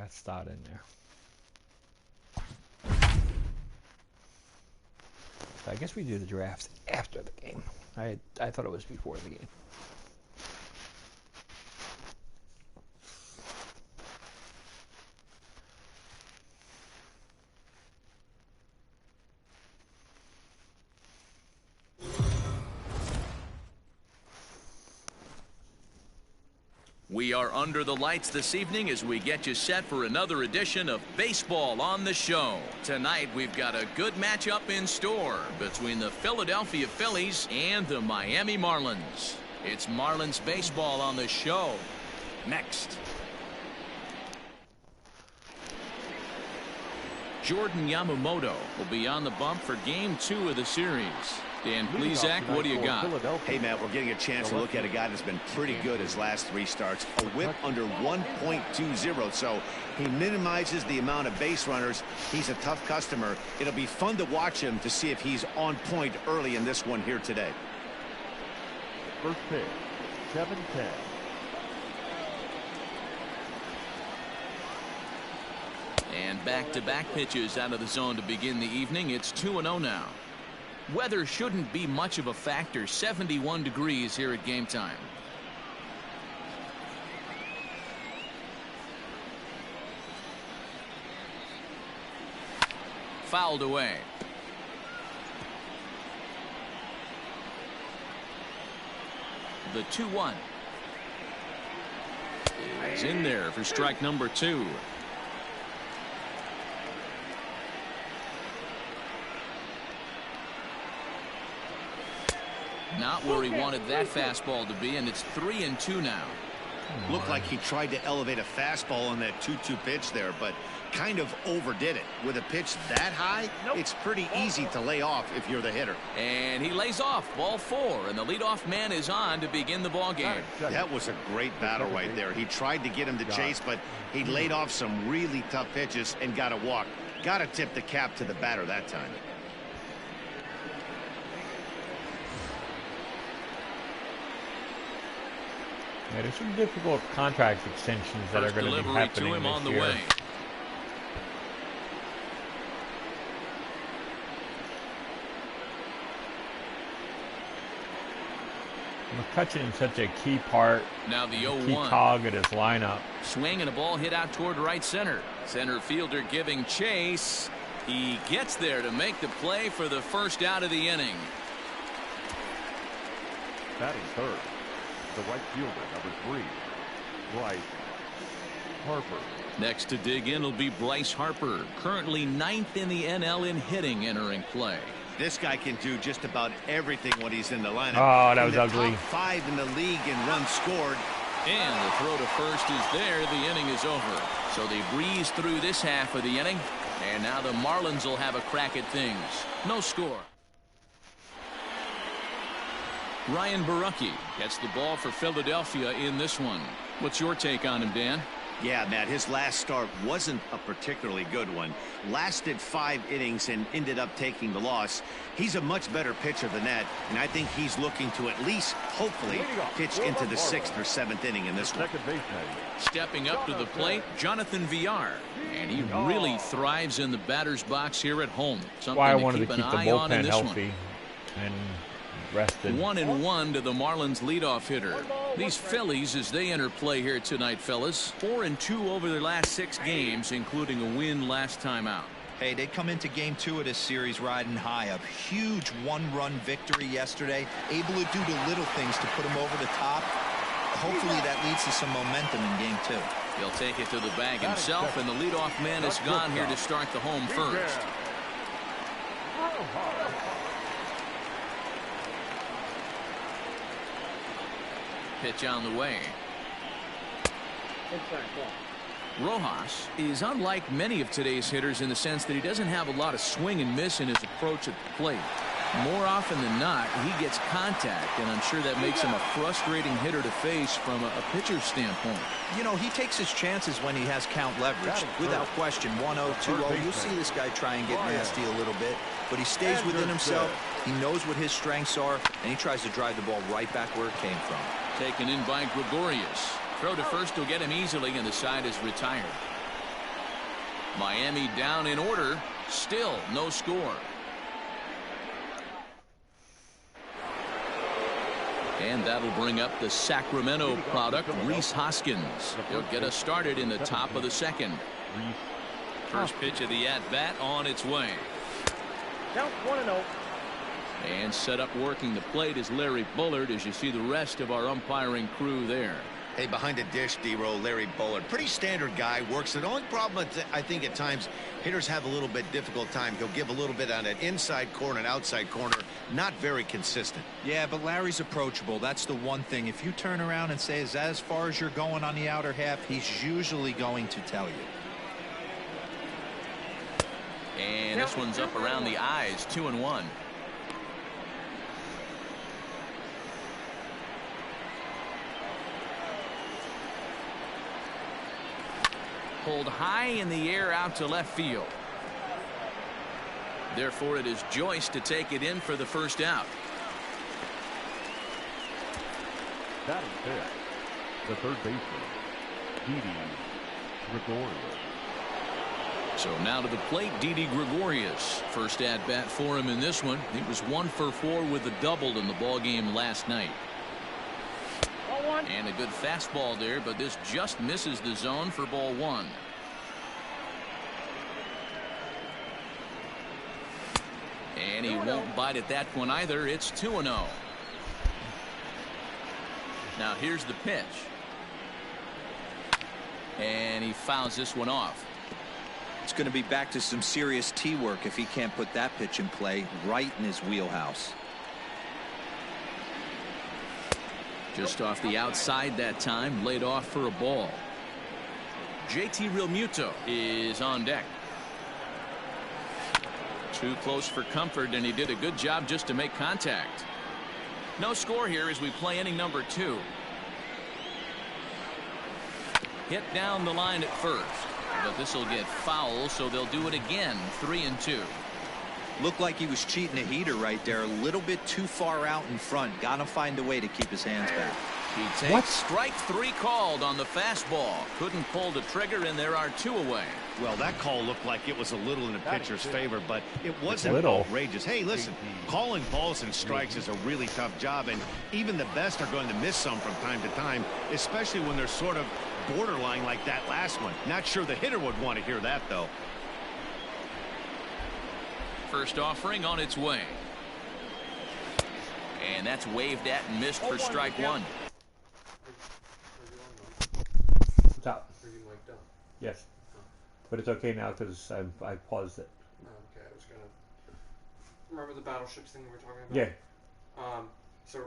got Stott in there. So I guess we do the draft after the game. I thought it was before the game. We are under the lights this evening as we get you set for another edition of Baseball on the Show. Tonight we've got a good matchup in store between the Philadelphia Phillies and the Miami Marlins. It's Marlins baseball on the show. Next. Jordan Yamamoto will be on the bump for Game 2 of the series. Dan Plesac, what do you got? Hey, Matt, we're getting a chance to look at a guy that's been pretty good his last 3 starts. A whip under 1.20, so he minimizes the amount of base runners. He's a tough customer. It'll be fun to watch him to see if he's on point early in this one here today. First pitch, 7-10. And back-to-back pitches out of the zone to begin the evening. It's 2-0 now. Weather shouldn't be much of a factor. 71 degrees here at game time. Fouled away. The 2-1 is in there for strike number 2. Not where he wanted that fastball to be, and it's 3-2 now. Looked like he tried to elevate a fastball on that 2-2 pitch there, but kind of overdid it. With a pitch that high, it's pretty easy to lay off if you're the hitter. And he lays off, ball 4, and the leadoff man is on to begin the ball game. That was a great battle right there. He tried to get him to chase, but he laid off some really tough pitches and got a walk. Got to tip the cap to the batter that time. Yeah, there's some difficult contract extensions that are going to be happening to him on the year. way. McCutcheon is such a key part, now the 0-1. key cog at his lineup. Swing and a ball hit out toward right center. Center fielder giving chase. He gets there to make the play for the first out of the inning. Batting third, the right fielder, number 3, Bryce Harper. Next to dig in will be Bryce Harper, currently 9th in the NL in hitting, entering play. This guy can do just about everything when he's in the lineup. Oh, that was ugly. Top 5 in the league in runs scored. And the throw to first is there. The inning is over. So they breeze through this half of the inning. And now the Marlins will have a crack at things. No score. Ryan Borucki gets the ball for Philadelphia in this one. What's your take on him, Dan? Yeah, Matt, his last start wasn't a particularly good one. Lasted 5 innings and ended up taking the loss. He's a much better pitcher than that, and I think he's looking to at least, hopefully, pitch into the 6th or 7th inning in this one. Stepping up to the plate, Jonathan Villar. And he really thrives in the batter's box here at home. That's why I wanted to keep the bullpen healthy and rested. 1-1 to the Marlins leadoff hitter. These Phillies, as they enter play here tonight, fellas, 4-2 over their last 6 games, including a win last time out. Hey, they come into game 2 of this series riding high. A huge 1-run victory yesterday, able to do the little things to put them over the top. Hopefully that leads to some momentum in game 2. He'll take it to the bag himself, and the leadoff man is gone here to start the home first. Pitch on the way. Rojas is unlike many of today's hitters in the sense that he doesn't have a lot of swing and miss in his approach at the plate. More often than not, he gets contact, and I'm sure that makes him a frustrating hitter to face from a pitcher's standpoint. You know, he takes his chances when he has count leverage. Without question, 1-0, 2-0, you'll see this guy try and get nasty a little bit, but he stays within himself. He knows what his strengths are, and he tries to drive the ball right back where it came from. Taken in by Gregorius. Throw to first will get him easily, and the side is retired. Miami down in order. Still no score. And that'll bring up the Sacramento product, Rhys Hoskins. He'll get us started in the top of the second. First pitch of the at-bat on its way. Count 1-0. And set up working the plate is Larry Bullard, as you see the rest of our umpiring crew there. Hey, behind the dish, D-Row, Larry Bullard. Pretty standard guy, works it. The only problem, I think, at times, hitters have a little bit difficult time. He'll give a little bit on an inside corner and outside corner. Not very consistent. Yeah, but Larry's approachable. That's the one thing. If you turn around and say, is that as far as you're going on the outer half, he's usually going to tell you. And this one's up around the eyes, 2-1. Pulled high in the air out to left field. Therefore, it is Joyce to take it in for the first out. That is it. The third baseman, Didi Gregorius. So now to the plate, Didi Gregorius. First at bat for him in this one. He was 1 for 4 with a double in the ball game last night. And a good fastball there, but this just misses the zone for ball 1. And he won't bite at that one either. It's 2-0. Now here's the pitch. And he fouls this one off. It's going to be back to some serious tee work if he can't put that pitch in play right in his wheelhouse. Just off the outside that time, laid off for a ball. JT Realmuto is on deck. Too close for comfort, and he did a good job just to make contact. No score here as we play inning number 2. Hit down the line at first, but this will get foul, so they'll do it again. 3-2. Looked like he was cheating a heater right there. A little bit too far out in front. Gotta find a way to keep his hands back. He takes strike 3 called on the fastball. Couldn't pull the trigger, and there are 2 away. Well, that call looked like it was a little in the pitcher's favor, but it wasn't outrageous. Hey, listen, calling balls and strikes is a really tough job, and even the best are going to miss some from time to time, especially when they're sort of borderline like that last one. Not sure the hitter would want to hear that, though. First offering on its way. And that's waved at and missed for strike 1. What's up? Yes. But it's okay now because I paused it. Okay, I was gonna remember the battleships thing we were talking about. Yeah. So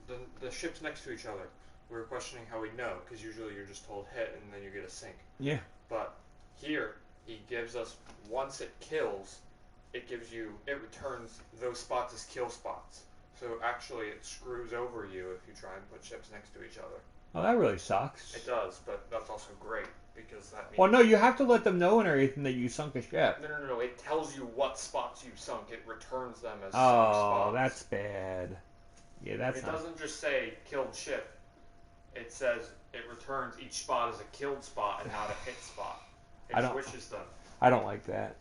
the ships next to each other. We were questioning how we know, because usually you're just told hit and then you get a sink. Yeah. But here he gives us, once it kills, it returns those spots as kill spots. So actually it screws over you if you try and put ships next to each other. Oh, that really sucks. It does, but that's also great, because that means... Well, no, you have to let them know and everything that you sunk a ship. No. It tells you what spots you sunk. It returns them as sunk spots. Oh, that's bad. Yeah, that's not... It doesn't just say killed ship. It says it returns each spot as a killed spot and not a hit spot. It switches them. I don't like that.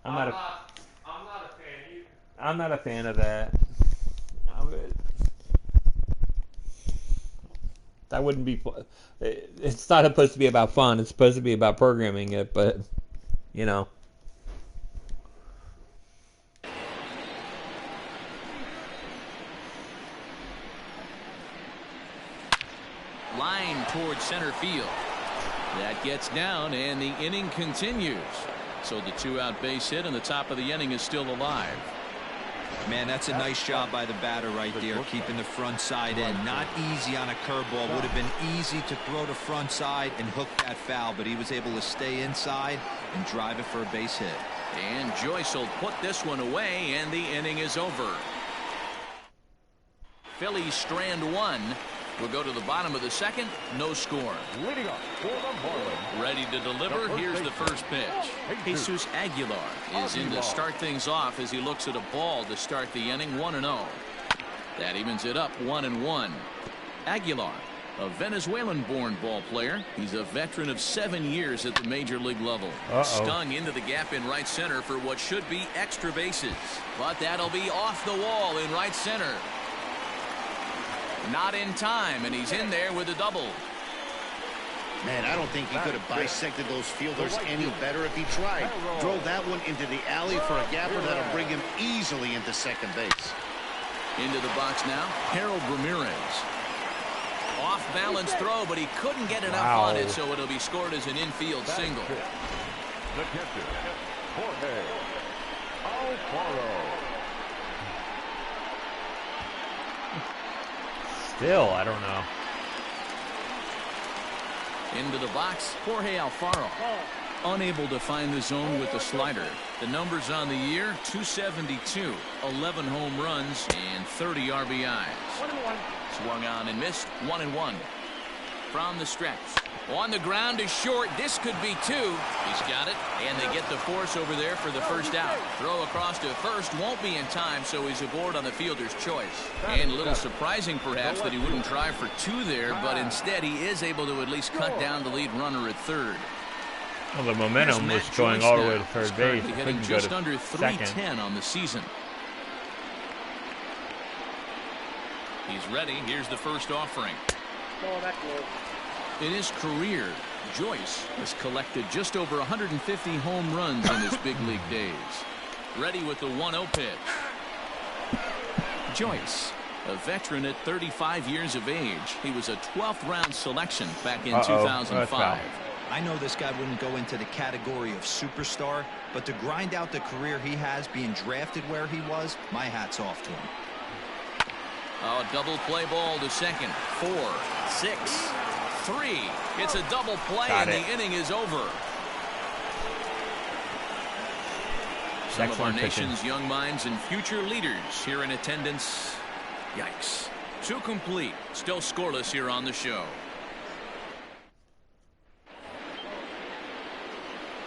I'm not a fan either. I'm not a fan of that. That wouldn't be. It's not supposed to be about fun. It's supposed to be about programming it, but you know. Line towards center field. That gets down, and the inning continues. So the 2-out base hit, and the top of the inning is still alive. Man, that's a nice job by the batter right there, keeping the front side in. Not easy on a curveball. Would have been easy to throw the front side and hook that foul, but he was able to stay inside and drive it for a base hit. And Joyce will put this one away, and the inning is over. Phillies strand 1. We'll go to the bottom of the second. No score. Leading up for the Marlins. Ready to deliver. Here's the first pitch. Jesus Aguilar is in to start things off as he looks at a ball to start the inning. 1-0. That evens it up 1-1. Aguilar A Venezuelan-born ball player. He's a veteran of 7 years at the major league level. Stung into the gap in right center for what should be extra bases. But that'll be off the wall in right center. Not in time, and he's in there with a double. Man, I don't think he could have bisected those fielders any better if he tried. Drove that one into the alley for a gapper that'll bring him easily into second base. Into the box now, Harold Ramirez. Off-balance throw, but he couldn't get enough on it, so it'll be scored as an infield single. The catcher, Jorge Alfaro. Still, I don't know. Into the box, Jorge Alfaro. Unable to find the zone with the slider. The numbers on the year, 272, 11 home runs, and 30 RBIs. Swung on and missed, 1-1. From the stretch. On the ground is short. This could be two. He's got it, and they get the force over there for the first out. Throw across to first won't be in time, so he's aboard on the fielder's choice. And a little surprising, perhaps, that he wouldn't try for two there, but instead he is able to at least cut down the lead runner at third. Well, the momentum was going all the way to third base. Hitting just under 310 on the season. He's ready. Here's the first offering. In his career, Joyce has collected just over 150 home runs in his big league days. Ready with the 1-0 pitch. Joyce, a veteran at 35 years of age. He was a 12th round selection back in 2005. I know this guy wouldn't go into the category of superstar, but to grind out the career he has being drafted where he was, my hat's off to him. Oh, double play ball to second. 4, 6, 3. It's a double play, and the inning is over. Some of our nation's young minds and future leaders here in attendance. Yikes. 2 complete. Still scoreless here on the show.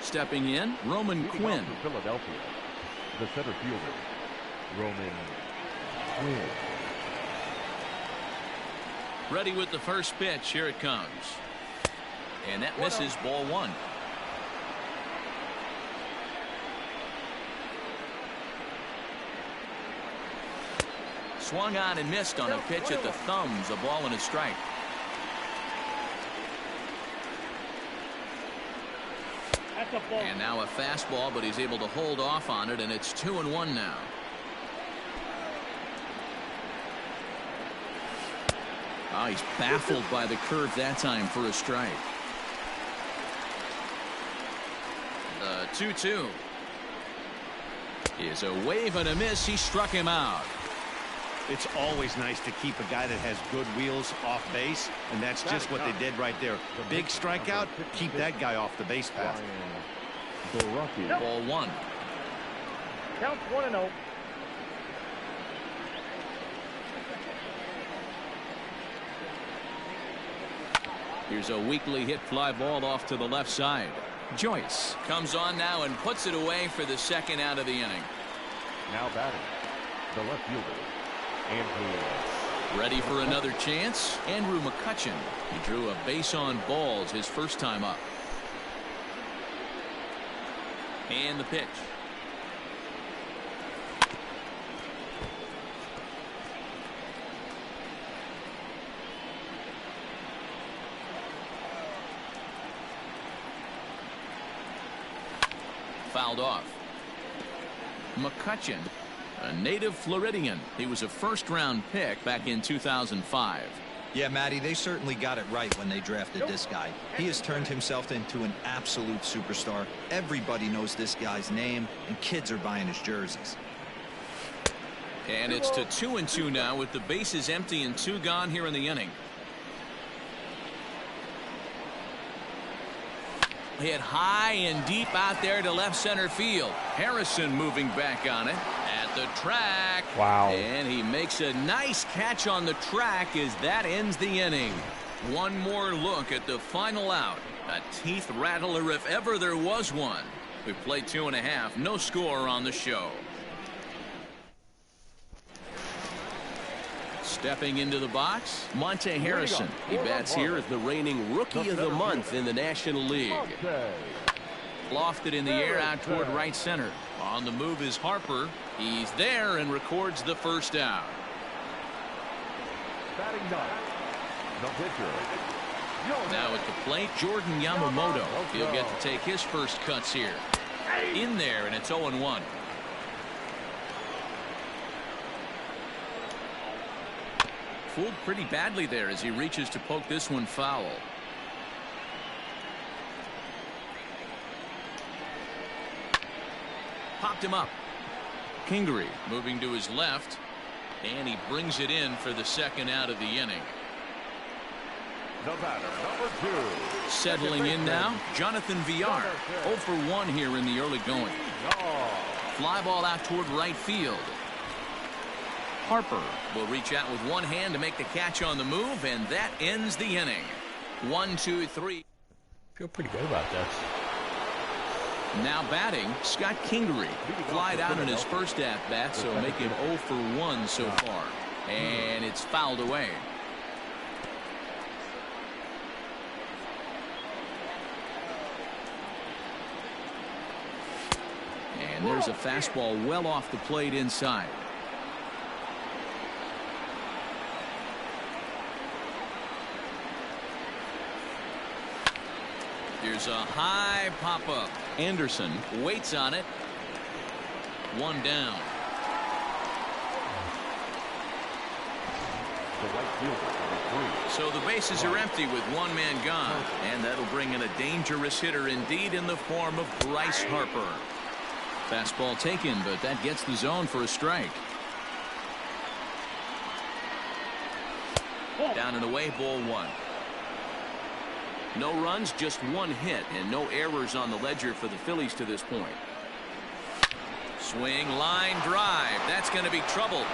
Stepping in, Roman Quinn. Philadelphia, the center fielder, Roman Quinn. Ready with the first pitch. Here it comes. And that misses, ball 1. Swung on and missed on a pitch at the thumbs. A ball and a strike. And now a fastball, but he's able to hold off on it, and it's 2-1 now. Oh, he's baffled by the curve that time for a strike. The 2-2 is a wave and a miss. He struck him out. It's always nice to keep a guy that has good wheels off base, and that's just what they did right there. Big strikeout, keep that guy off the base path. Ball 1. Count 1-0. Here's a weakly hit fly ball off to the left side. Joyce comes on now and puts it away for the second out of the inning. Now batting, the left fielder, Andrew. Ready for another chance? Andrew Mccutcheon. He drew a base on balls his first time up. And the pitch. Fouled off. Mccutcheon, a native Floridian. He was a first-round pick back in 2005. Yeah, Matty, they certainly got it right when they drafted this guy. He has turned himself into an absolute superstar. Everybody knows this guy's name, and kids are buying his jerseys. And it's to 2-2 now with the bases empty and 2 gone here in the inning. Hit high and deep out there to left center field. Harrison moving back on it at the track. Wow. And he makes a nice catch on the track as that ends the inning. One more look at the final out. A teeth rattler if ever there was one. We played 2.5. No score on the show. Stepping into the box, Monty Harrison. He bats here as the reigning Rookie of the Month in the National League. Lofted in the air out toward right center. On the move is Harper. He's there and records the first out. Batting ninth, the pitcher. Now at the plate, Jordan Yamamoto. He'll get to take his first cuts here. In there, and it's 0-1. Fooled pretty badly there as he reaches to poke this one foul. Popped him up. Kingery moving to his left, and he brings it in for the second out of the inning. The batter, number 2. Settling in now, Jonathan Villar. 0 for 1 here in the early going. Fly ball out toward right field. Harper will reach out with one hand to make the catch on the move, and that ends the inning. 1, 2, 3. Feel pretty good about this. Now batting, Scott Kingery. Flied out in his first at-bat, so make him 0 for 1 so far. And it's fouled away. And there's a fastball well off the plate inside. Here's a high pop-up. Anderson waits on it. One down. The right fielder, number 3. So the bases are empty with one man gone. And that'll bring in a dangerous hitter indeed in the form of Bryce Harper. Fastball taken, but that gets the zone for a strike. Down and away, ball 1. No runs, just one hit, and no errors on the ledger for the Phillies to this point. Swing, line, drive. That's going to be trouble.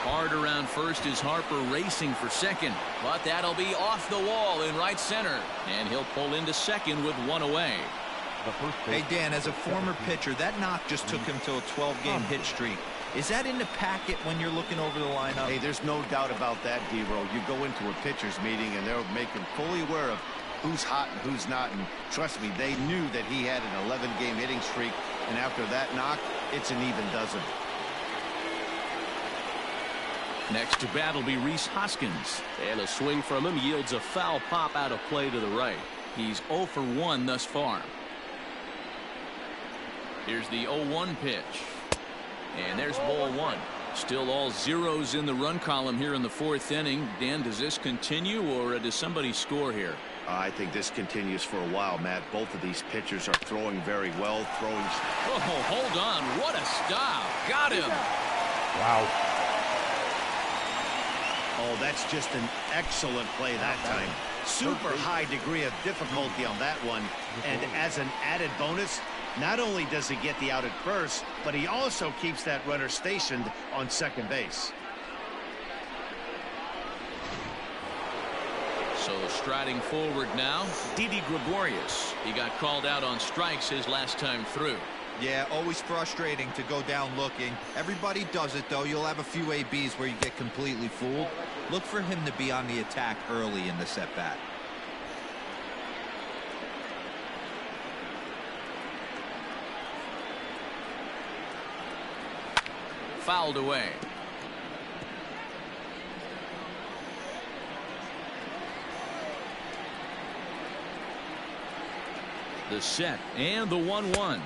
Hard around first is Harper racing for second, but that'll be off the wall in right center, and he'll pull into second with one away. Hey, Dan, as a former pitcher, that knock just took him to a 12-game hit streak. Is that in the packet when you're looking over the lineup? Hey, there's no doubt about that, D-Row. You go into a pitcher's meeting, and they'll make him fully aware of who's hot and who's not. And trust me, they knew that he had an 11-game hitting streak. And after that knock, it's an even dozen. Next to bat will be Rhys Hoskins. And a swing from him yields a foul pop out of play to the right. He's 0 for 1 thus far. Here's the 0-1 pitch. And there's ball 1. Still all zeros in the run column here in the 4th inning. Dan, does this continue, or does somebody score here? I think this continues for a while, Matt. Both of these pitchers are throwing very well. Oh, hold on. What a stop. Got him. Wow. Oh, that's just an excellent play that time. Super high degree of difficulty on that one. And as an added bonus, not only does he get the out at first, but he also keeps that runner stationed on second base. So striding forward now, Didi Gregorius. He got called out on strikes his last time through. Yeah, always frustrating to go down looking. Everybody does it, though. You'll have a few ABs where you get completely fooled. Look for him to be on the attack early in the at-bat. Fouled away. The set and the 1-1.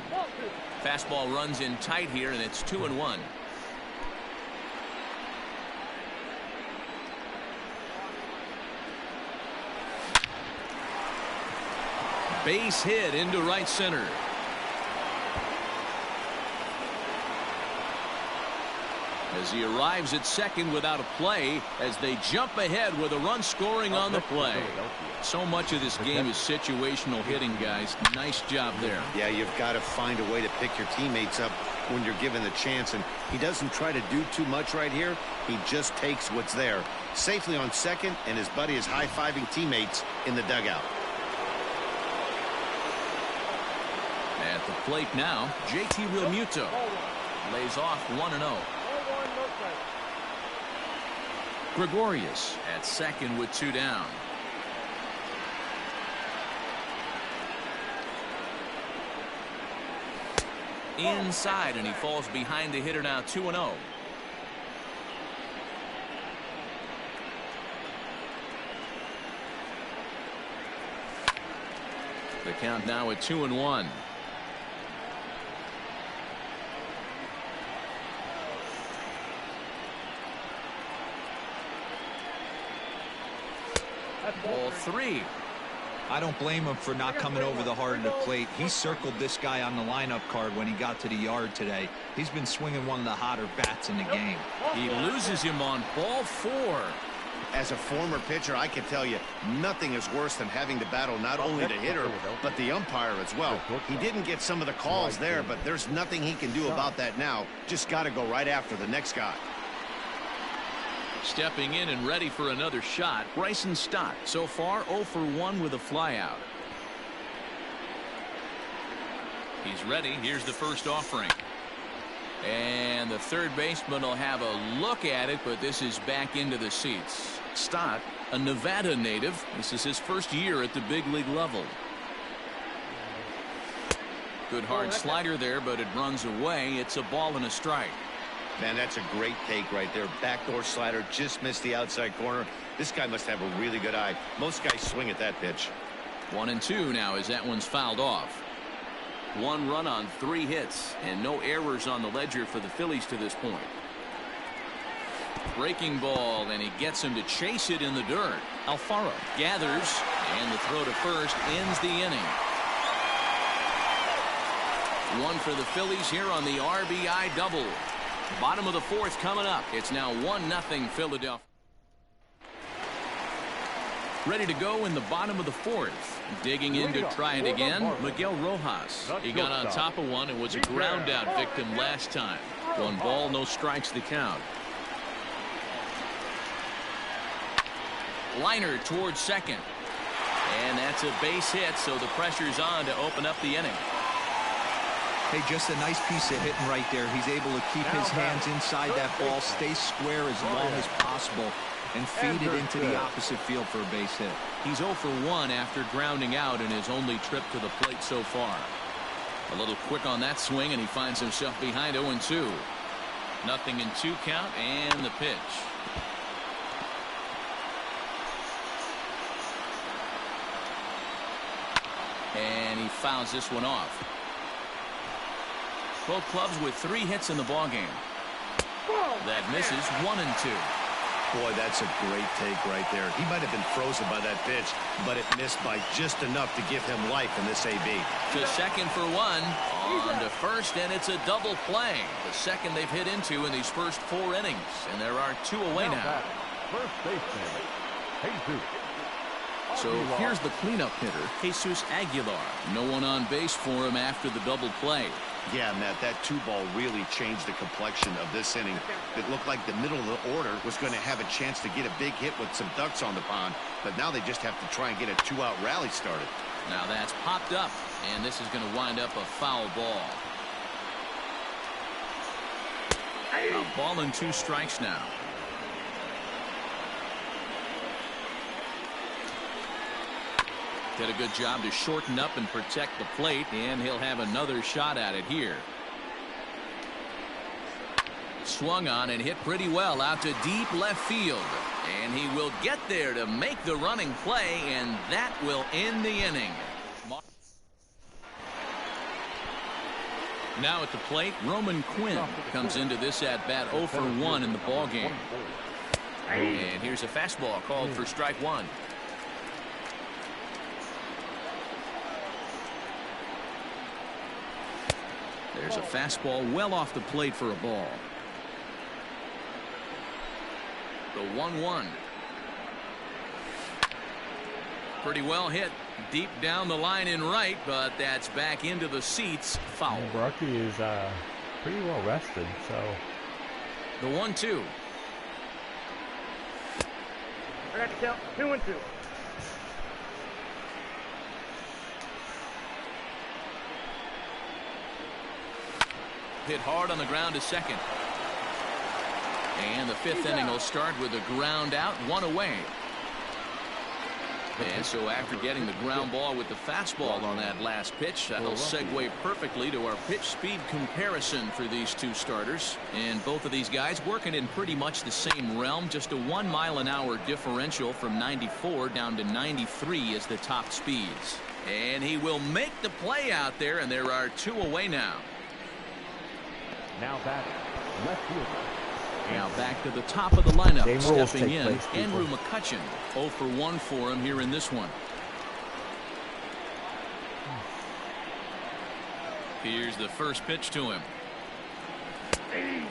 Fastball runs in tight here, and it's 2-1. Base hit into right center. As he arrives at second without a play, as they jump ahead with a run scoring on the play. So much of this game is situational hitting, guys. Nice job there. Yeah, you've got to find a way to pick your teammates up when you're given the chance, and he doesn't try to do too much right here. He just takes what's there. Safely on second, and his buddy is high-fiving teammates in the dugout. At the plate now, JT Realmuto lays off 1-0. Gregorius at second with 2 down. Inside, and he falls behind the hitter now, 2-0. The count now at 2-1. Ball 3. I don't blame him for not coming over the heart of the plate. He circled this guy on the lineup card when he got to the yard today. He's been swinging one of the hotter bats in the game. He loses him on ball 4. As a former pitcher, I can tell you nothing is worse than having to battle not only the hitter but the umpire as well. He didn't get some of the calls there, but there's nothing he can do about that now. Just got to go right after the next guy. Stepping in and ready for another shot, Bryson Stott. So far 0 for 1 with a flyout. He's ready. Here's the first offering. And the third baseman will have a look at it, but this is back into the seats. Stott, a Nevada native. This is his first year at the big league level. Good hard slider there, but it runs away. It's a ball and a strike. Man, that's a great take right there. Backdoor slider, just missed the outside corner. This guy must have a really good eye. Most guys swing at that pitch. 1-2 now as that one's fouled off. 1 run on 3 hits and no errors on the ledger for the Phillies to this point. Breaking ball, and he gets him to chase it in the dirt. Alfaro gathers, and the throw to first ends the inning. 1 for the Phillies here on the RBI double. Bottom of the 4th coming up. It's now 1-0 Philadelphia. Ready to go in the bottom of the 4th. Digging in to try it again, Miguel Rojas. He got on top of one and was a ground out victim last time. 1 ball, no strikes the count. Liner towards second. And that's a base hit, so the pressure's on to open up the inning. Hey, just a nice piece of hitting right there. He's able to keep his hands inside that ball, stay square as long as possible, and feed it into the opposite field for a base hit. He's 0 for 1 after grounding out in his only trip to the plate so far. A little quick on that swing, and he finds himself behind 0-2. 0-2 count, and the pitch. And he fouls this one off. Both clubs with 3 hits in the ballgame. That misses. 1-2. Boy, that's a great take right there. He might have been frozen by that pitch, but it missed by just enough to give him life in this AB. To second for 1. On to first, and it's a double play. The second they've hit into in these first 4 innings, and there are 2 away now. First baseman, Jesus. So here's the cleanup hitter, Jesus Aguilar. No one on base for him after the double play. Yeah, Matt, that 2-ball really changed the complexion of this inning. It looked like the middle of the order was going to have a chance to get a big hit with some ducks on the pond, but now they just have to try and get a 2-out rally started. Now that's popped up, and this is going to wind up a foul ball. A ball and 2 strikes now. Did a good job to shorten up and protect the plate, and he'll have another shot at it here. Swung on and hit pretty well out to deep left field, and he will get there to make the running play, and that will end the inning. Now at the plate, Roman Quinn comes into this at bat 0 for 1 in the ballgame. And here's a fastball called for strike 1. There's a fastball well off the plate for a ball. The 1-1. Pretty well hit deep down the line in right, but that's back into the seats. Foul. Rocky is pretty well rested, so. The 1-2. I got to count 2-2. Hit hard on the ground to second. And the fifth inning will start with a ground out, one away. And so after getting the ground ball with the fastball on that last pitch, that'll segue perfectly to our pitch speed comparison for these two starters. And both of these guys working in pretty much the same realm. Just a 1 mile-an-hour differential from 94 down to 93 is the top speeds. And he will make the play out there, and there are 2 away now. Now back, left fielder. Now back to the top of the lineup. Same rules Stepping take in, place, people. Andrew Mccutcheon. 0 for 1 for him here in this one. Here's the first pitch to him.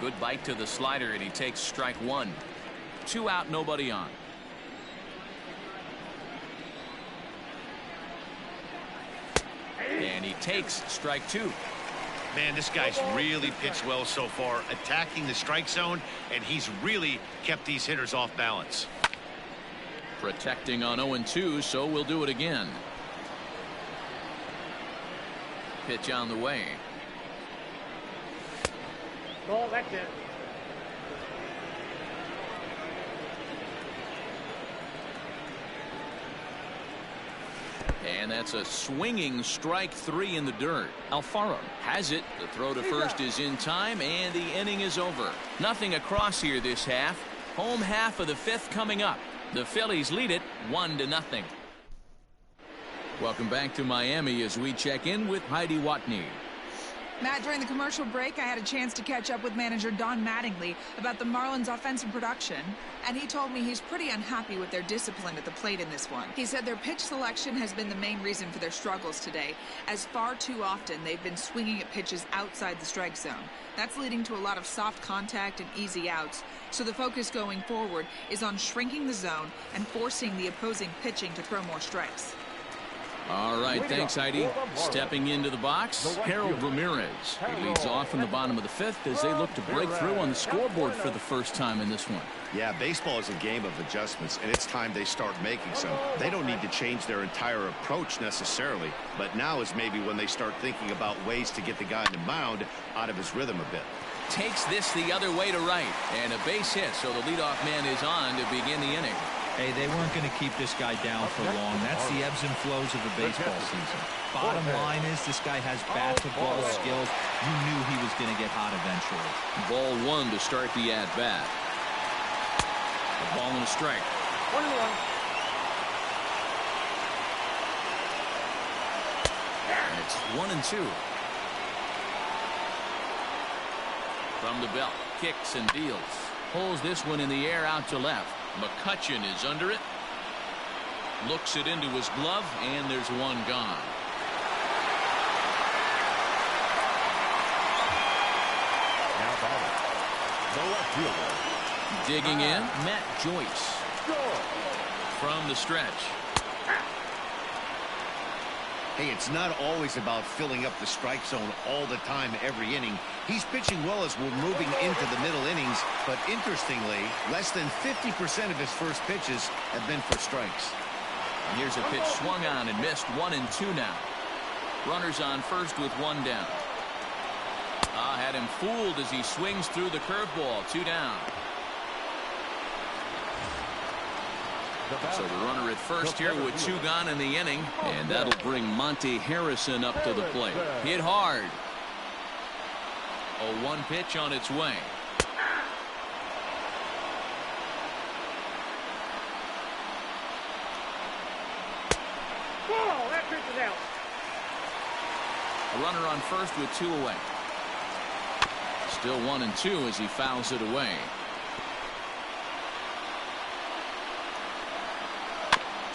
Good bite to the slider, and he takes strike 1. 2 out, nobody on. And he takes strike 2. Man, this guy's really pitched well so far, attacking the strike zone, and he's really kept these hitters off balance. Protecting on 0-2, so we'll do it again. Pitch on the way. Ball, that's it. And that's a swinging strike 3 in the dirt. Alfaro has it. The throw to first is in time, and the inning is over. Nothing across here this half. Home half of the 5th coming up. The Phillies lead it 1-0. Welcome back to Miami as we check in with Heidi Watney. Matt, during the commercial break, I had a chance to catch up with manager Don Mattingly about the Marlins' offensive production, and he told me he's pretty unhappy with their discipline at the plate in this one. He said their pitch selection has been the main reason for their struggles today, as far too often they've been swinging at pitches outside the strike zone. That's leading to a lot of soft contact and easy outs, so the focus going forward is on shrinking the zone and forcing the opposing pitching to throw more strikes. All right, thanks, Heidi. Stepping into the box, Harold Ramirez. He leads off from the bottom of the 5th as they look to break through on the scoreboard for the first time in this one. Yeah, baseball is a game of adjustments, and it's time they start making some. They don't need to change their entire approach necessarily, but now is maybe when they start thinking about ways to get the guy in the mound out of his rhythm a bit. Takes this the other way to right, and a base hit, so the leadoff man is on to begin the inning. Hey, they weren't going to keep this guy down for long. That's the ebbs and flows of the baseball season. Bottom line is this guy has bat-to-ball skills. You knew he was going to get hot eventually. Ball 1 to start the at-bat. A ball and a strike. 1-1. And it's 1-2. From the belt, kicks and deals. Pulls this one in the air out to left. Mccutcheon is under it. Looks it into his glove, and there's one gone. Now batting, the left fielder. Digging in, Matt Joyce. From the stretch. Hey, it's not always about filling up the strike zone all the time every inning. He's pitching well as we're moving into the middle innings, but interestingly, less than 50% of his first pitches have been for strikes. And here's a pitch swung on and missed. 1-2 now. Runners on first with 1 down. Had him fooled as he swings through the curveball. 2 down. So the runner at first here with 2 gone in the inning, and that'll bring Monty Harrison up to the plate. Hit hard. A 1 pitch on its way. Ball, that pitch is out. A runner on first with 2 away. Still 1-2 as he fouls it away.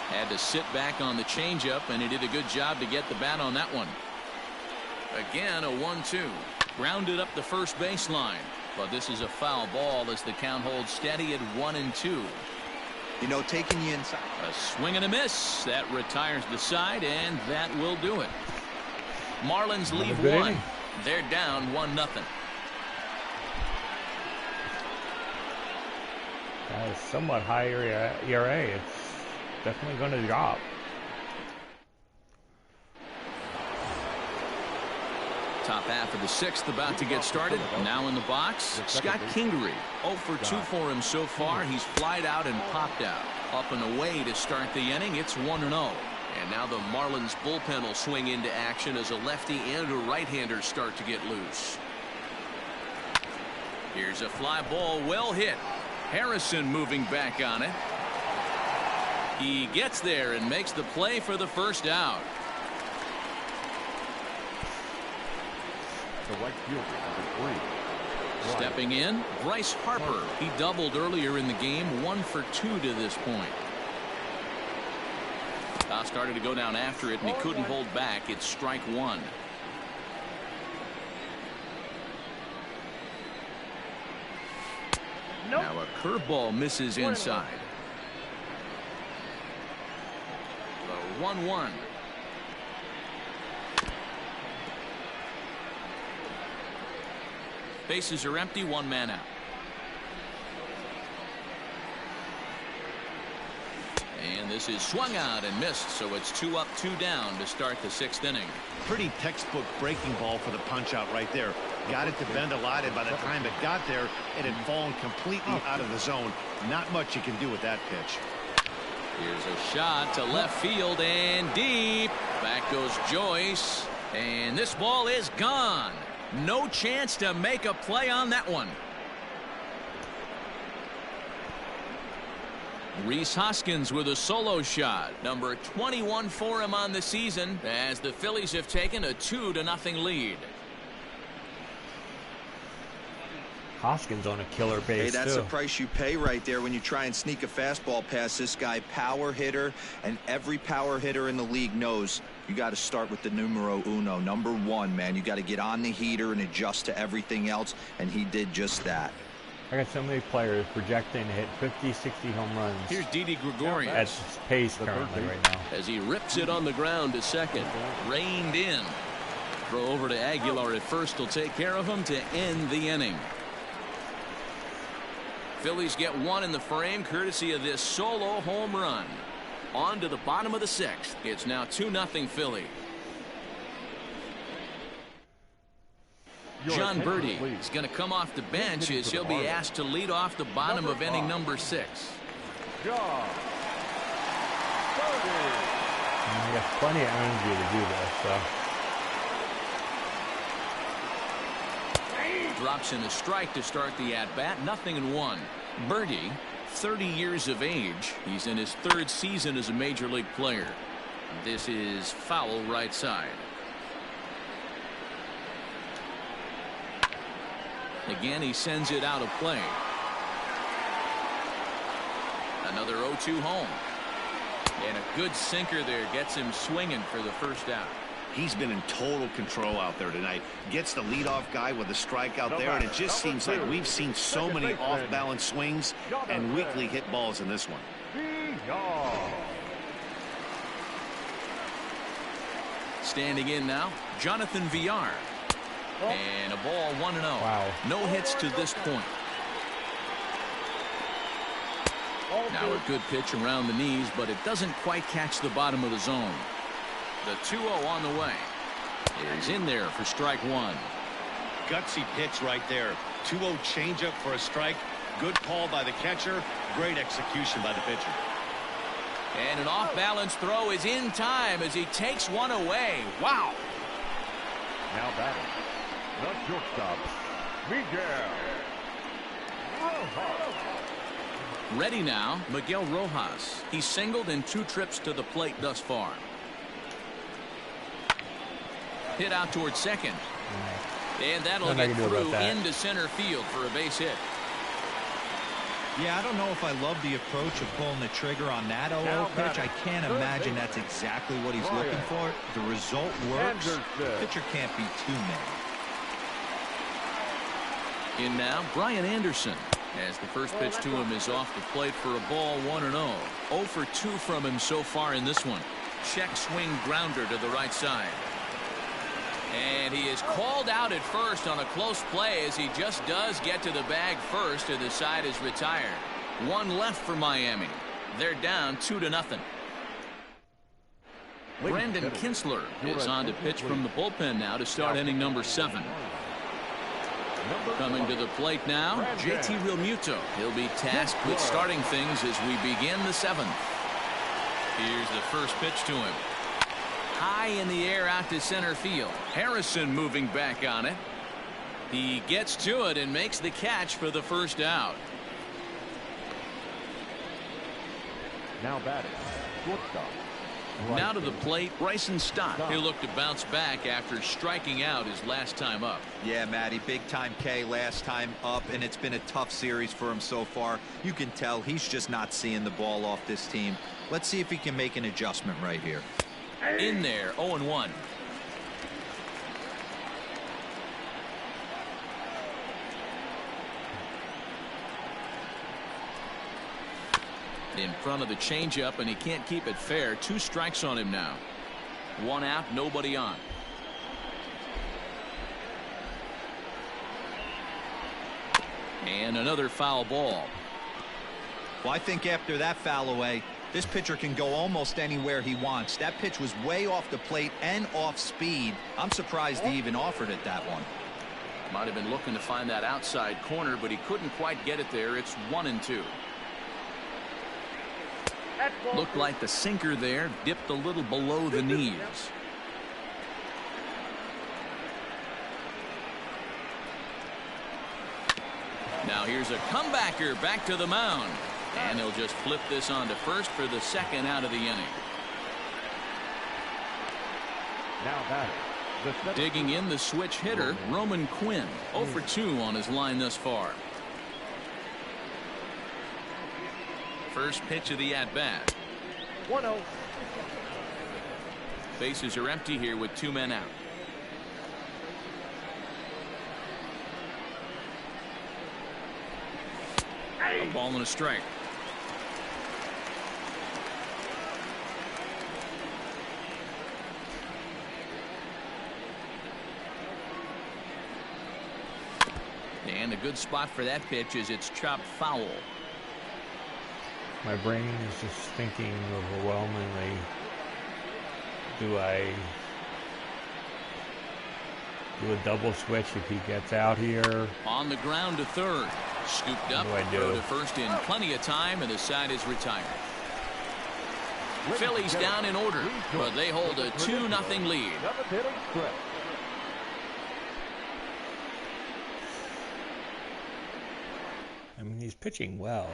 Had to sit back on the changeup, and he did a good job to get the bat on that one. Again, a 1-2. Grounded up the first baseline. But this is a foul ball as the count holds steady at 1-2. You know, taking you inside. A swing and a miss. That retires the side, and that will do it. Marlins leave 1. They're down 1-0. That is somewhat higher ERA. It's definitely going to drop. Top half of the sixth about to get started. Now in the box, Scott Kingery. 0 for 2 for him so far. He's flied out and popped out. Up and away to start the inning. It's 1-0. And now the Marlins bullpen will swing into action as a lefty and a right-hander start to get loose. Here's a fly ball, well hit. Harrison moving back on it. He gets there and makes the play for the first out. The right fielder, number 3. Stepping in, Bryce Harper. He doubled earlier in the game, 1 for 2 to this point. Started to go down after it, and he couldn't hold back. It's strike 1. Nope. Now a curveball misses inside. The 1-1. Bases are empty, 1 man out. And this is swung out and missed, so it's 2 up, 2 down to start the 6th inning. Pretty textbook breaking ball for the punch out right there. Got it to bend a lot, and by the time it got there, it had fallen completely out of the zone. Not much you can do with that pitch. Here's a shot to left field and deep. Back goes Joyce, and this ball is gone. No chance to make a play on that one. Rhys Hoskins with a solo shot. Number 21 for him on the season as the Phillies have taken a 2-0 lead. Hoskins on a killer base. Hey, that's too. the price you pay right there when you try and sneak a fastball past this guy. Power hitter, and every power hitter in the league knows you got to start with the numero uno, number 1, man. You got to get on the heater and adjust to everything else, and he did just that. I got so many players projecting to hit 50, 60 home runs. Here's Didi Gregorius. That's his pace currently right now. As he rips it on the ground to second. Reined in. Throw over to Aguilar at first will take care of him to end the inning. Phillies get 1 in the frame courtesy of this solo home run. On to the bottom of the 6th. It's now 2-0 Philly. John Birdie is going to come off the bench as he'll be asked to lead off the bottom of inning number 6. John Birdie. He has plenty of energy to do this. So. Drops in a strike to start the at-bat. 0-1. Birdie, 30 years of age. He's in his 3rd season as a major league player. This is foul right side. Again, he sends it out of play. Another 0-2 home. And a good sinker there gets him swinging for the first out. He's been in total control out there tonight. Gets the leadoff guy with a strikeout there, and it just seems like we've seen so many off-balance swings and weakly hit balls in this one. Standing in now, Jonathan Villar. And a ball 1-0. Wow. No hits to this point. Now a good pitch around the knees, but it doesn't quite catch the bottom of the zone. The 2-0 on the way. Is in there for strike 1. Gutsy pitch right there. 2-0 changeup for a strike. Good call by the catcher. Great execution by the pitcher. And an off-balance throw is in time as he takes one away. Wow. Now batting, the shortstop, Miguel Rojas. Ready now, Miguel Rojas. He's singled in 2 trips to the plate thus far. Hit out towards second. And that'll get through into center field for a base hit. Yeah, I don't know if I love the approach of pulling the trigger on that 0-0 pitch. I can't imagine that's exactly what he's looking for. The result works. The pitcher can't be too mad. In now, Brian Anderson. As the first pitch to him is off the plate for a ball 1-0. 0 for 2 from him so far in this one. Check swing grounder to the right side. And he is called out at first on a close play as he just does get to the bag first and the side is retired. 1 left for Miami. They're down 2-0. Brandon Kinsler is on to pitch from the bullpen now to start inning number 7. Coming to the plate now, JT Realmuto. He'll be tasked with starting things as we begin the 7th. Here's the first pitch to him. High in the air out to center field. Harrison moving back on it. He gets to it and makes the catch for the first out. Now batting, shortstop. Now to the plate, Bryson Stott. He'll look to bounce back after striking out his last time up. Yeah, Matty, big time K last time up, and it's been a tough series for him so far. You can tell he's just not seeing the ball off this team. Let's see if he can make an adjustment right here. In there, 0-1. In front of the changeup, and he can't keep it fair. 2 strikes on him now. 1 out, nobody on. And another foul ball. Well, I think after that foul away, this pitcher can go almost anywhere he wants. That pitch was way off the plate and off speed. I'm surprised he even offered it that one. Might have been looking to find that outside corner, but he couldn't quite get it there. It's 1-2. Looked like the sinker there dipped a little below the knees. Now here's a comebacker back to the mound. And he'll just flip this on to first for the 2nd out of the inning. Now batting, Digging in the switch hitter, Roman Quinn. 0 for 2 on his line thus far. First pitch of the at-bat. 1-0. Bases are empty here with 2 men out. A ball and a strike. And a good spot for that pitch is it's chopped foul. My brain is just thinking overwhelmingly, do I do a double switch if he gets out here? On the ground to third. Scooped up, throw to first in plenty of time, and the side is retired. Phillies down in order, but they hold a 2-0 lead. I mean, he's pitching well.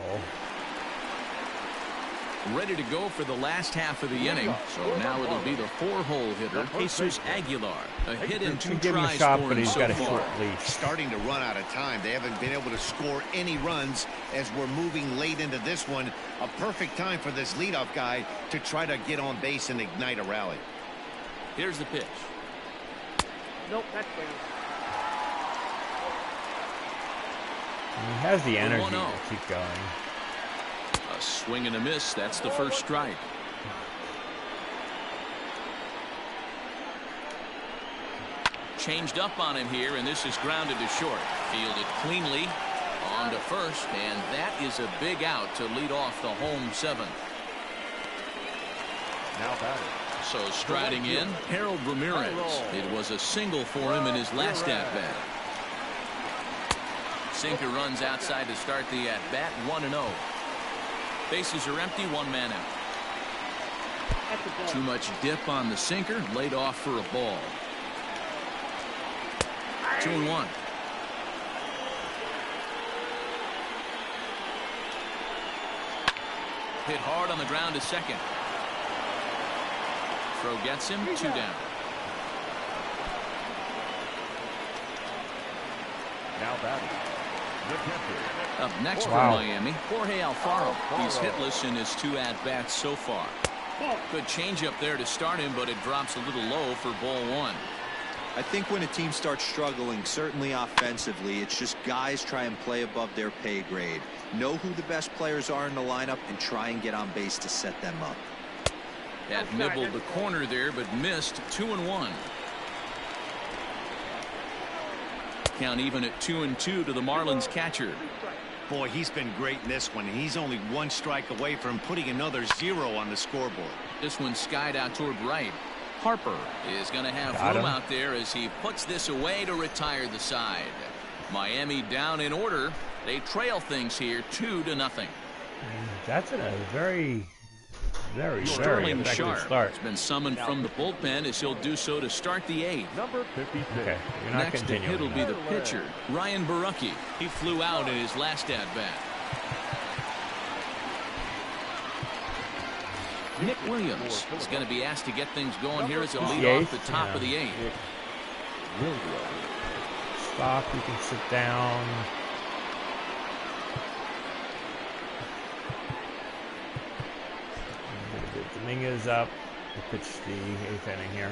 Ready to go for the last half of the inning. So now it'll be the 4-hole hitter, Jesus Aguilar. A hit and 2 give him a tries shot, for but him he's so got a far. short leash. Starting to run out of time. They haven't been able to score any runs as we're moving late into this one. A perfect time for this leadoff guy to try to get on base and ignite a rally. Here's the pitch. Nope, that's fair. He has the energy 1-0. to keep going. A swing and a miss. That's the first strike. Changed up on him here, and this is grounded to short. Fielded cleanly on to first, and that is a big out to lead off the home 7th. now batting. So striding in, Harold Ramirez. It was a single for him in his last at-bat. Sinker runs outside to start the at-bat, 1-0. Bases are empty, 1 man out. Too much dip on the sinker, laid off for a ball. 2-1. Hit hard on the ground to second. Throw gets him, 2 down. Now batting, the catcher. Up next for Miami, Jorge Alfaro. He's hitless in his 2 at-bats so far. Good changeup there to start him, but it drops a little low for ball 1. I think when a team starts struggling, certainly offensively, it's just guys try and play above their pay grade. Know who the best players are in the lineup and try and get on base to set them up. That nibbled the corner there, but missed. 2-1. Count even at 2-2 to the Marlins catcher. Boy, he's been great in this one. He's only one strike away from putting another 0 on the scoreboard. This one skied out toward right. Harper is going to have room out there as he puts this away to retire the side. Miami down in order. They trail things here 2-0. That's a very Sterling effective Sharp start. has been summoned from the bullpen as he'll do so to start the 8th. Number 56. Okay, you're not Next to hit will continuing. be the pitcher, Ryan Barucki. He flew out in his last at-bat. Nick Williams is going to be asked to get things going here as a lead off the top of the 8th. Stop, you can sit down. Dominguez up. We'll pitch the 8th inning here.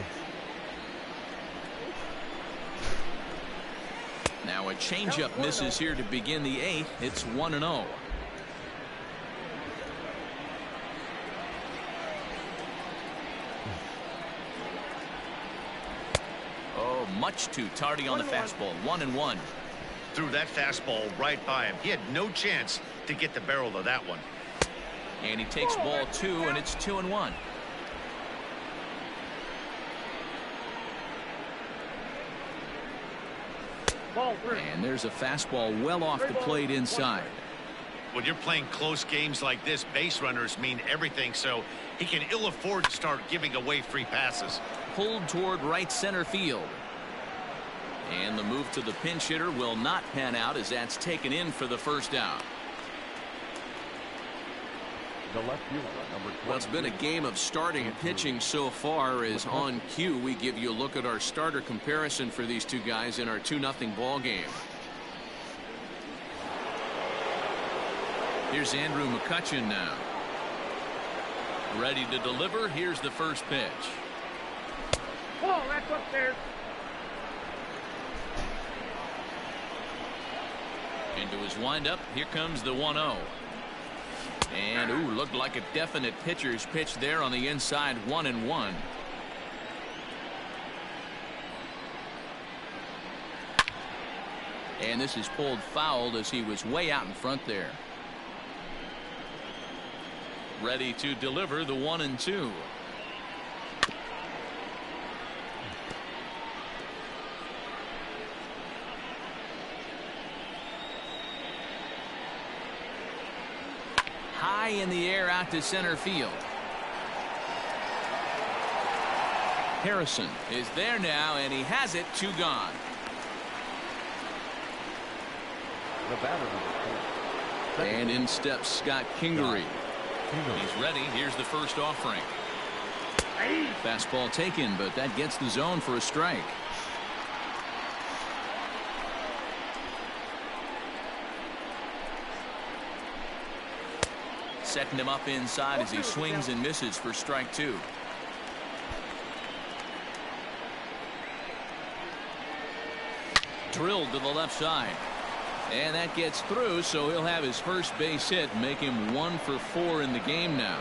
Now a changeup misses here to begin the 8th. It's 1-0. Oh, much too tardy on the fastball. 1-1. Threw that fastball right by him. He had no chance to get the barrel of that one. And he takes ball 2, and it's 2-1. And there's a fastball well off the plate inside. When you're playing close games like this, base runners mean everything, so he can ill afford to start giving away free passes. Pulled toward right center field. And the move to the pinch hitter will not pan out as that's taken in for the first out. The left fielder, number 20. Well, it's been a game of starting pitching so far. As on cue, we give you a look at our starter comparison for these two guys in our 2-0 ball game. Here's Andrew Mccutcheon now. Ready to deliver. Here's the first pitch. Oh, that's upstairs. Into his windup. Here comes the 1-0. And, ooh, looked like a definite pitcher's pitch there on the inside. 1-1. And this is pulled foul as he was way out in front there. Ready to deliver the 1-2. High in the air out to center field. Harrison is there now, and he has it. 2 gone. The batter, number 4. And in steps Scott Kingery. He's ready. Here's the first offering. Fastball taken, but that gets the zone for a strike. Setting him up inside as he swings and misses for strike 2. Drilled to the left side. And that gets through, so he'll have his first base hit, make him 1 for 4 in the game now.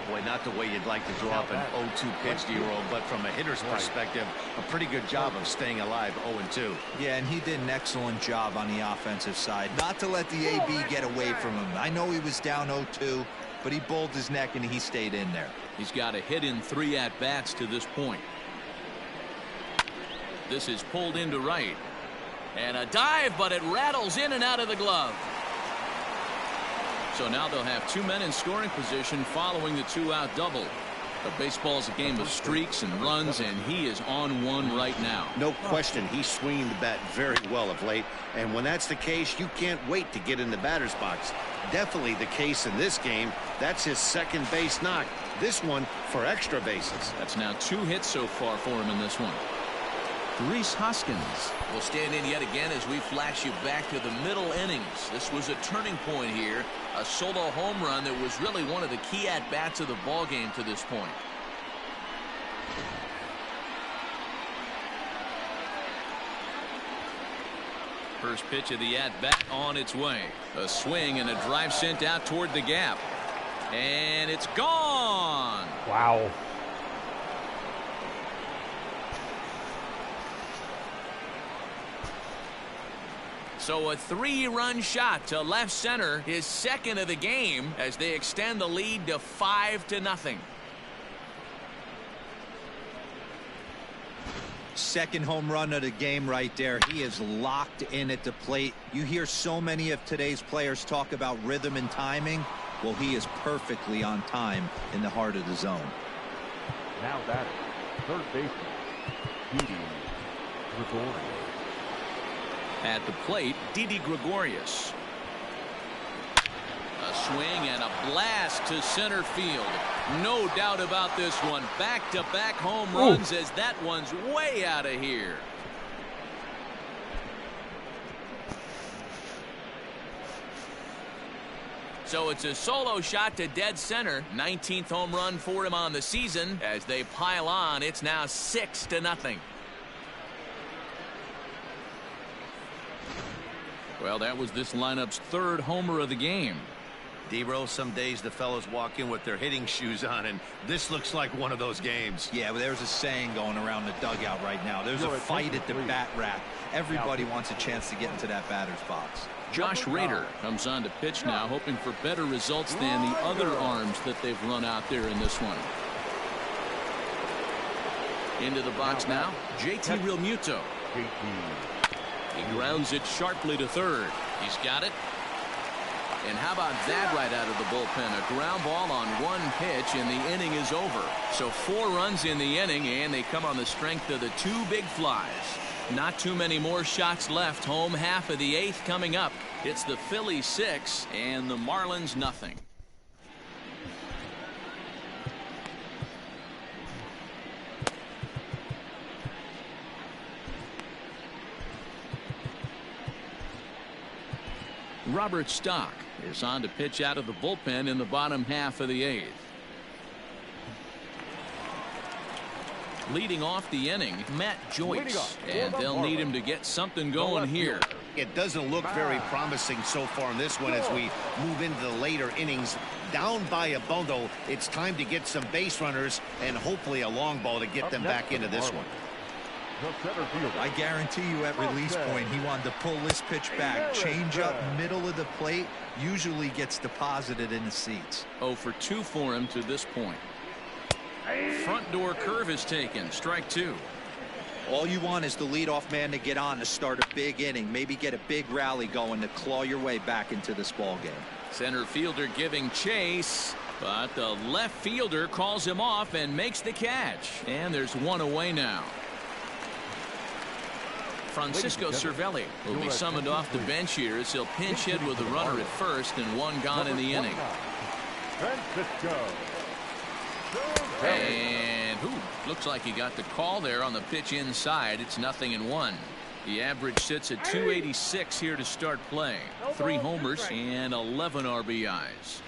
Boy, not the way you'd like to drop an 0-2 pitch to your own, but from a hitter's perspective, a pretty good job of staying alive 0-2. Yeah, and he did an excellent job on the offensive side. Not to let the AB get away from him. I know he was down 0-2, but he bowled his neck and he stayed in there. He's got a hit in 3 at-bats to this point. This is pulled into right. And a dive, but it rattles in and out of the glove. So now they'll have 2 men in scoring position following the 2-out double. But baseball is a game of streaks and runs, and he is on one right now. No question, he's swinging the bat very well of late. And when that's the case, you can't wait to get in the batter's box. Definitely the case in this game. That's his second base knock. This one for extra bases. That's now 2 hits so far for him in this one. Rhys Hoskins will stand in yet again as we flash you back to the middle innings. This was a turning point here, a solo home run that was really one of the key at-bats of the ball game to this point. First pitch of the at-bat on its way. A swing and a drive sent out toward the gap. And it's gone. Wow. So a 3-run shot to left center, his second of the game, as they extend the lead to 5-0. Second home run of the game right there. He is locked in at the plate. You hear so many of today's players talk about rhythm and timing. Well, he is perfectly on time in the heart of the zone. Now batting, third baseman, Didi Gregorius. At the plate, Didi Gregorius. A swing and a blast to center field. No doubt about this one. Back-to-back home runs as that one's way out of here. So it's a solo shot to dead center. 19th home run for him on the season. As they pile on, it's now 6-0. Well, that was this lineup's third homer of the game. D-Roll, some days the fellows walk in with their hitting shoes on, and this looks like one of those games. Yeah, well, there's a saying going around the dugout right now. There's a fight at the bat rack. Everybody wants a chance to get into that batter's box. Josh Rader comes on to pitch now, hoping for better results than the other arms that they've run out there in this one. Into the box now, JT Realmuto. He grounds it sharply to third. He's got it. And how about that right out of the bullpen? A ground ball on one pitch, and the inning is over. So 4 runs in the inning, and they come on the strength of the 2 big flies. Not too many more shots left. Home half of the 8th coming up. It's the Phillies 6 and the Marlins nothing. Robert Stock is on to pitch out of the bullpen in the bottom half of the 8th. Leading off the inning, Matt Joyce, and they'll need him to get something going here. It doesn't look very promising so far in this one as we move into the later innings. Down by a bundle, it's time to get some base runners and hopefully a long ball to get them back into this one. I guarantee you at release point he wanted to pull this pitch back. Change up middle of the plate usually gets deposited in the seats. 0 for 2 for him to this point. Front door curve is taken. Strike 2. All you want is the leadoff man to get on to start a big inning. Maybe get a big rally going to claw your way back into this ball game. Center fielder giving chase, but the left fielder calls him off and makes the catch. And there's one away now. Francisco Cervelli will be summoned off the bench here as he'll pinch hit with the runner at first and 1 gone in the inning. And looks like he got the call there on the pitch inside. It's 0-1. The average sits at 286 here to start play. 3 homers and 11 RBIs.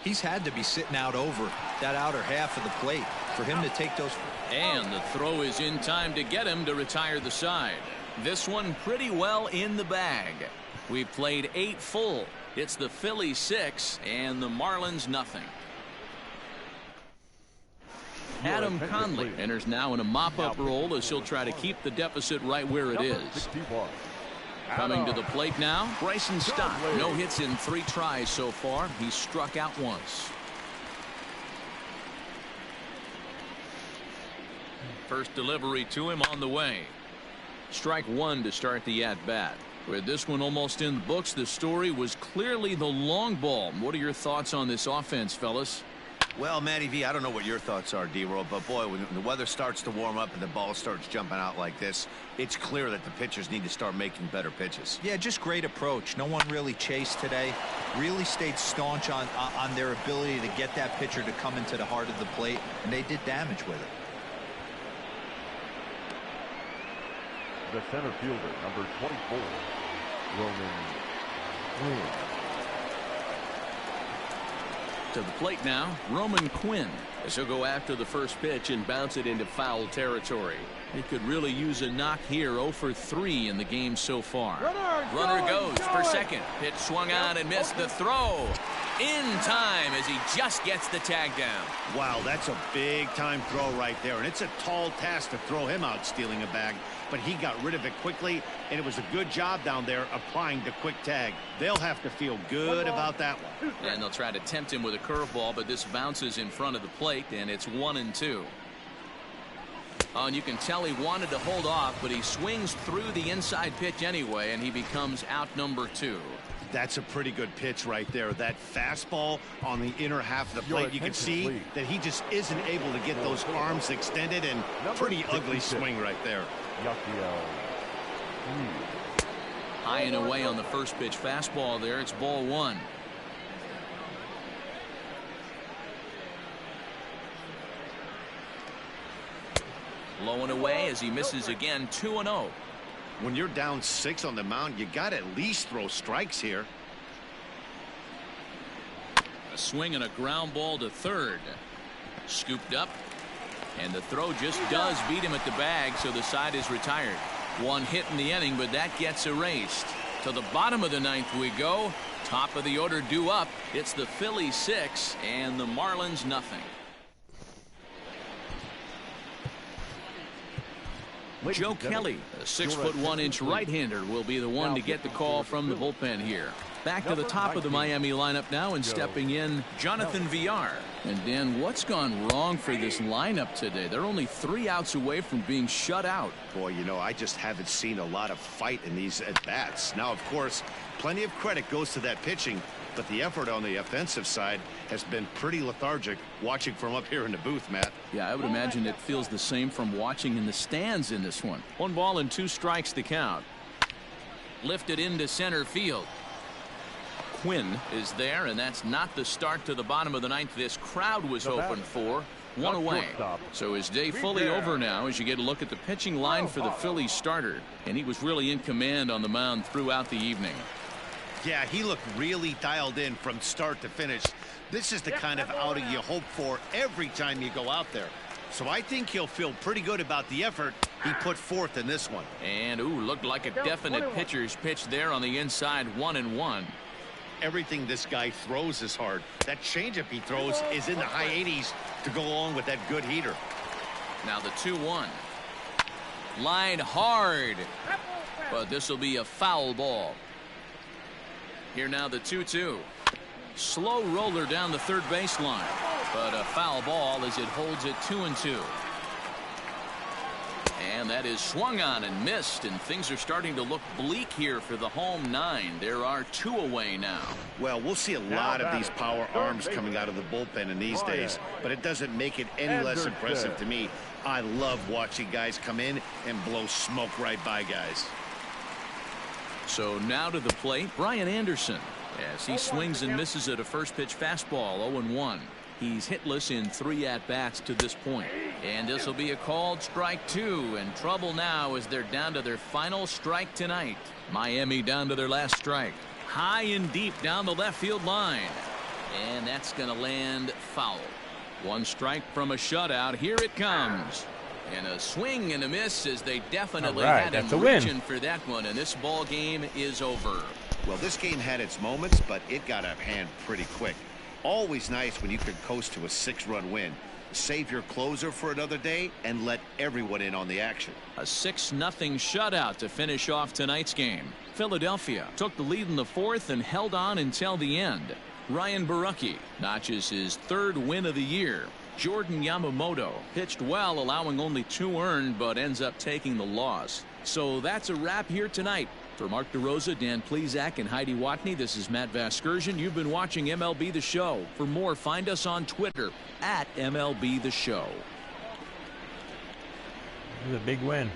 He's had to be sitting out over that outer half of the plate for him to take those. And the throw is in time to get him to retire the side. This one pretty well in the bag. We've played 8 full. It's the Phillies 6 and the Marlins nothing. Adam Conley enters now in a mop-up role as he'll try to keep the deficit right where it is. Coming to the plate now, Bryson Stott. No hits in 3 tries so far. He's struck out once. First delivery to him on the way. Strike 1 to start the at-bat. With this one almost in the books, the story was clearly the long ball. What are your thoughts on this offense, fellas? Well, Matty V, I don't know what your thoughts are, D-Roll, but boy, when the weather starts to warm up and the ball starts jumping out like this, it's clear that the pitchers need to start making better pitches. Yeah, just great approach. No one really chased today. Really stayed staunch on their ability to get that pitcher to come into the heart of the plate, and they did damage with it. The center fielder, number 24, Roman Quinn. To the plate now, Roman Quinn, as he'll go after the first pitch and bounce it into foul territory. He could really use a knock here. 0 for 3 in the game so far. Runner goes for second. Pitch swung on and missed. The throw. In time as he just gets the tag down. Wow, that's a big-time throw right there, and it's a tall task to throw him out stealing a bag, but he got rid of it quickly, and it was a good job down there applying the quick tag. They'll have to feel good about that one. And they'll try to tempt him with a curveball, but this bounces in front of the plate, and it's 1-2. Oh, and you can tell he wanted to hold off, but he swings through the inside pitch anyway, and he becomes out number 2. That's a pretty good pitch right there. That fastball on the inner half of the plate. You can see that he just isn't able to get those arms extended, and pretty ugly swing right there. High and away on the first pitch fastball there. It's ball 1. Low and away as he misses again. 2-0. When you're down 6 on the mound, you got to at least throw strikes here. A swing and a ground ball to third. Scooped up, and the throw just does beat him at the bag, so the side is retired. 1 hit in the inning, but that gets erased. To the bottom of the 9th we go. Top of the order due up. It's the Phillies 6 and the Marlins nothing. Joe Kelly, a 6'1" right-hander, will be the one to get the call from the bullpen here. Back to the top of the Miami lineup now, and stepping in, Jonathan Villar. And Dan, what's gone wrong for this lineup today? They're only 3 outs away from being shut out. Boy, you know, I just haven't seen a lot of fight in these at-bats. Now, of course, plenty of credit goes to that pitching, but the effort on the offensive side has been pretty lethargic watching from up here in the booth, Matt. Yeah, I would imagine it feels the same from watching in the stands in this one. 1 ball and 2 strikes to count. Lifted into center field. Quinn is there, and that's not the start to the bottom of the 9th this crowd was hoping for. 1 away. So his day fully over now as you get a look at the pitching line for the Phillies starter. And he was really in command on the mound throughout the evening. Yeah, he looked really dialed in from start to finish. This is the kind of outing you hope for every time you go out there. So I think he'll feel pretty good about the effort he put forth in this one. And, looked like a definite pitcher's pitch there on the inside. 1-1. Everything this guy throws is hard. That changeup he throws is in the high 80s to go along with that good heater. Now the 2-1. Line hard. But this will be a foul ball. Here now the 2-2. Slow roller down the third baseline, but a foul ball as it holds it 2-2. And that is swung on and missed, and things are starting to look bleak here for the home 9. There are 2 away now. Well, we'll see a lot of these power arms coming out of the bullpen in these days, but it doesn't make it any less impressive to me. I love watching guys come in and blow smoke right by guys. So now to the plate, Brian Anderson, as he swings and misses at a first pitch fastball. 0-1. He's hitless in 3 at-bats to this point. And this will be a called strike 2, and trouble now as they're down to their final strike tonight. Miami down to their last strike. High and deep down the left field line. And that's going to land foul. 1 strike from a shutout. Here it comes. And a swing and a miss as they definitely had him reaching for that one. And this ball game is over. Well, this game had its moments, but it got out of hand pretty quick. Always nice when you can coast to a 6-run win. Save your closer for another day and let everyone in on the action. A 6-0 shutout to finish off tonight's game. Philadelphia took the lead in the 4th and held on until the end. Ryan Borucki notches his 3rd win of the year. Jordan Yamamoto pitched well, allowing only 2 earned, but ends up taking the loss. So that's a wrap here tonight. For Mark DeRosa, Dan Plesac, and Heidi Watney, this is Matt Vasgersian. You've been watching MLB The Show. For more, find us on Twitter @MLB The Show. This is a big win.